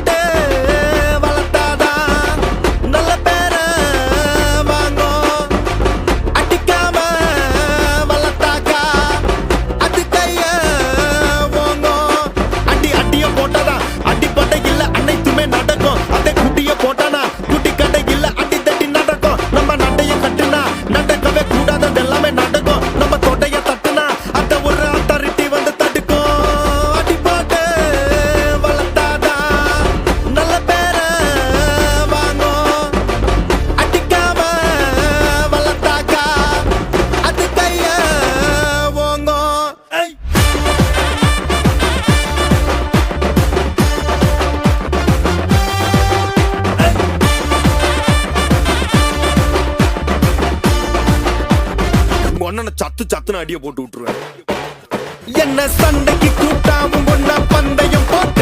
போட்டு வளர்த்தாதான் நல்ல பேரை வாங்கும். அடிக்காம வளர்த்தாக்கா அது கைய ஓங்கும். அடிய போட்டாதான் அடிப்பட்டை இல்ல அனைத்துமே நடக்கும். அதை குட்டிய போட்டானா குட்டி கடை இல்ல அடி தட்டி நடக்கும். நம்ம நடைய கட்டுனா நடக்கவே கூடாதது எல்லாமே நடக்கும். நம்ம தொடைய தட்டுனா அந்த ஒரு அத்தாரிட்டி வந்து தடுக்கும். அடி போட்டு வளர்த்தாதான் நல்ல பேரை வாங்கும். அடிக்காம வளர்த்தாக்கா அது கைய ஓங்கும். ஏய் ஒன்ன சத்து சத்துன்னு அடிய போட்டு விட்டுருவேன். என்ன சண்டைக்கு கூட்டாவும் ஒன்ன பந்தயம் போட்டு